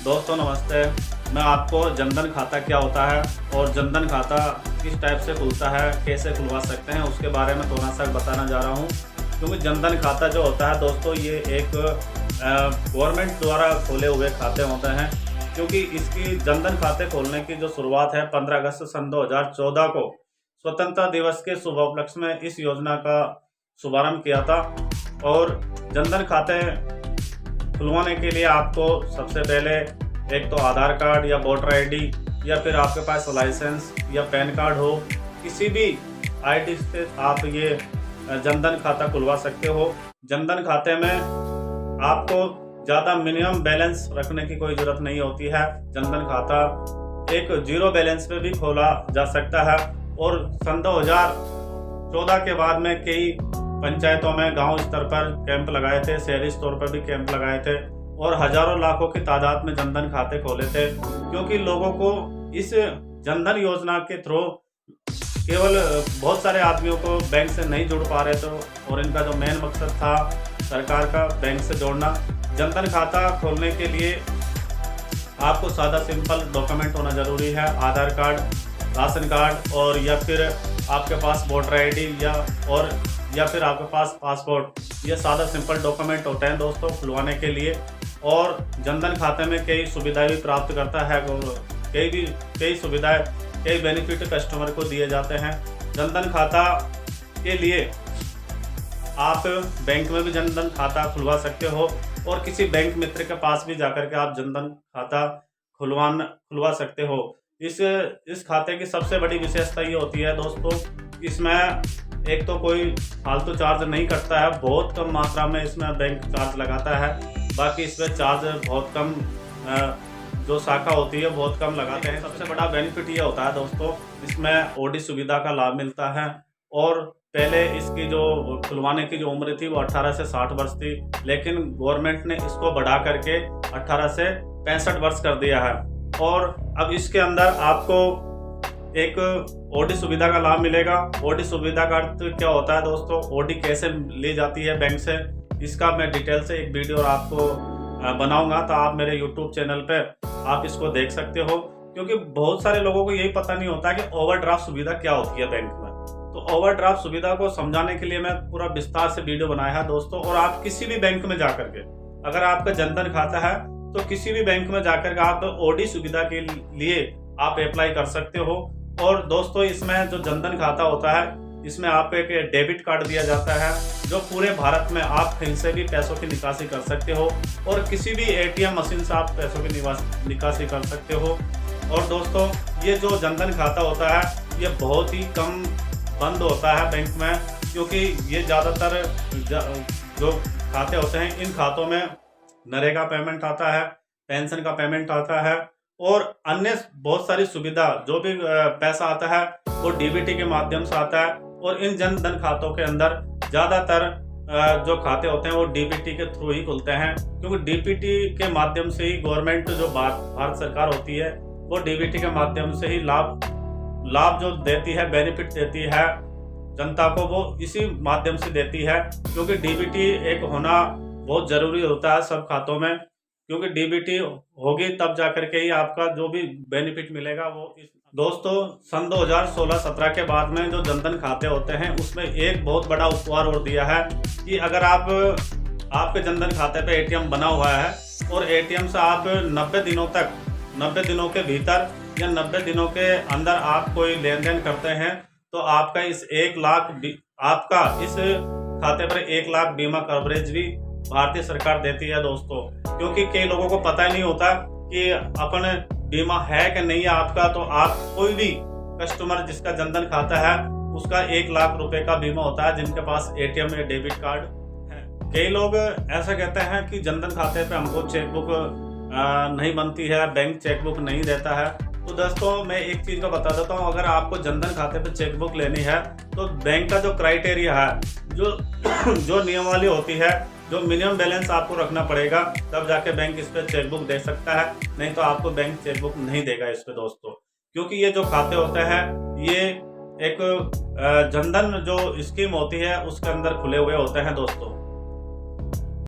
दोस्तों नमस्ते। मैं आपको जनधन खाता क्या होता है और जनधन खाता किस टाइप से खुलता है, कैसे खुलवा सकते हैं, उसके बारे में थोड़ा सा बताना जा रहा हूँ। क्योंकि जनधन खाता जो होता है दोस्तों, ये एक गवर्नमेंट द्वारा खोले हुए खाते होते हैं। क्योंकि इसकी जनधन खाते खोलने की जो शुरुआत है 15 अगस्त सन 2014 को स्वतंत्रता दिवस के शुभ उपलक्ष्य में इस योजना का शुभारंभ किया था। और जनधन खाते खुलवाने के लिए आपको सबसे पहले एक तो आधार कार्ड या वोटर आईडी या फिर आपके पास लाइसेंस या पैन कार्ड हो, किसी भी आईडी से आप ये जनधन खाता खुलवा सकते हो। जनधन खाते में आपको ज़्यादा मिनिमम बैलेंस रखने की कोई ज़रूरत नहीं होती है। जनधन खाता एक जीरो बैलेंस पे भी खोला जा सकता है। और सन 2014 के बाद में कई पंचायतों में गांव स्तर पर कैंप लगाए थे, शहरी स्तर पर भी कैंप लगाए थे और हजारों लाखों की तादाद में जनधन खाते खोले थे। क्योंकि लोगों को इस जनधन योजना के थ्रू केवल बहुत सारे आदमियों को बैंक से नहीं जुड़ पा रहे थे और इनका जो मेन मकसद था सरकार का बैंक से जोड़ना। जनधन खाता खोलने के लिए आपको सादा सिंपल डॉक्यूमेंट होना जरूरी है। आधार कार्ड, राशन कार्ड और या फिर आपके पास वोटर आईडी या फिर आपके पास पासपोर्ट। ये सादा सिंपल डॉक्यूमेंट होते हैं दोस्तों खुलवाने के लिए। और जनधन खाते में कई सुविधाएं भी प्राप्त करता है, कई सुविधाएं, कई बेनिफिट कस्टमर को दिए जाते हैं। जनधन खाता के लिए आप बैंक में भी जनधन खाता खुलवा सकते हो और किसी बैंक मित्र के पास भी जाकर के आप जनधन खाता खुलवा सकते हो। इस खाते की सबसे बड़ी विशेषता ये होती है दोस्तों, इसमें एक तो कोई फालतू चार्ज नहीं कटता है, बहुत कम मात्रा में इसमें बैंक चार्ज लगाता है। बाकी इसमें चार्ज बहुत कम, जो शाखा होती है बहुत कम लगाते हैं। सबसे बड़ा बेनिफिट ये होता है दोस्तों, इसमें ओडी सुविधा का लाभ मिलता है। और पहले इसकी जो खुलवाने की जो उम्र थी वो 18 से 60 वर्ष थी, लेकिन गवर्नमेंट ने इसको बढ़ा करके 18 से 65 वर्ष कर दिया है। और अब इसके अंदर आपको एक ओडी सुविधा का लाभ मिलेगा। ओडी सुविधा का अर्थ क्या होता है दोस्तों, ओडी कैसे ली जाती है बैंक से, इसका मैं डिटेल से एक वीडियो आपको बनाऊंगा, तो आप मेरे YouTube चैनल पे आप इसको देख सकते हो। क्योंकि बहुत सारे लोगों को यही पता नहीं होता कि ओवरड्राफ्ट सुविधा क्या होती है बैंक में। तो ओवरड्राफ्ट सुविधा को समझाने के लिए मैं पूरा विस्तार से वीडियो बनाया है दोस्तों। और आप किसी भी बैंक में जाकर के, अगर आपका जनधन खाता है तो किसी भी बैंक में जाकर के आप ओडी सुविधा के लिए आप अप्लाई कर सकते हो। और दोस्तों इसमें जो जनधन खाता होता है, इसमें आपको एक डेबिट कार्ड दिया जाता है, जो पूरे भारत में आप कहीं से भी पैसों की निकासी कर सकते हो और किसी भी एटीएम मशीन से आप पैसों की निकासी कर सकते हो। और दोस्तों ये जो जनधन खाता होता है ये बहुत ही कम बंद होता है बैंक में, क्योंकि ये ज़्यादातर जो खाते होते हैं इन खातों में नरेगा पेमेंट आता है, पेंशन का पेमेंट आता है और अन्य बहुत सारी सुविधा, जो भी पैसा आता है वो डीबीटी के माध्यम से आता है। और इन जनधन खातों के अंदर ज़्यादातर जो खाते होते हैं वो डीबीटी के थ्रू ही खुलते हैं। क्योंकि डीबीटी के माध्यम से ही गवर्नमेंट जो भारत सरकार होती है वो डीबीटी के माध्यम से ही लाभ जो देती है, बेनिफिट देती है जनता को, वो इसी माध्यम से देती है। क्योंकि डीबीटी एक होना बहुत ज़रूरी होता है सब खातों में, क्योंकि डीबीटी होगी तब जाकर के ही आपका जो भी बेनिफिट मिलेगा वो दोस्तों सन 2016-17 के बाद में जो जनधन खाते होते हैं उसमें एक बहुत बड़ा उपहार और दिया है कि अगर आपके जनधन खाते पे एटीएम बना हुआ है और एटीएम से आप 90 दिनों के भीतर या 90 दिनों के अंदर आप कोई लेन देन करते हैं तो आपका इस खाते पर 1 लाख बीमा कवरेज भी भारतीय सरकार देती है दोस्तों। क्योंकि कई लोगों को पता ही नहीं होता कि अपन बीमा है कि नहीं है आपका। तो आप कोई भी कस्टमर जिसका जनधन खाता है उसका 1 लाख रुपए का बीमा होता है, जिनके पास एटीएम या डेबिट कार्ड है। कई लोग ऐसा कहते हैं कि जनधन खाते पे हमको चेकबुक नहीं बनती है, बैंक चेकबुक नहीं देता है। तो दोस्तों मैं एक चीज़ का बता देता हूँ, अगर आपको जनधन खाते पे चेकबुक लेनी है तो बैंक का जो क्राइटेरिया है, जो नियमावली होती है, जो मिनिमम बैलेंस आपको रखना पड़ेगा, तब जाके बैंक इस पर चेकबुक दे सकता है, नहीं तो आपको बैंक चेकबुक नहीं देगा इस पे दोस्तों। क्योंकि ये जो खाते होते हैं ये एक जनधन जो स्कीम होती है उसके अंदर खुले हुए होते हैं दोस्तों।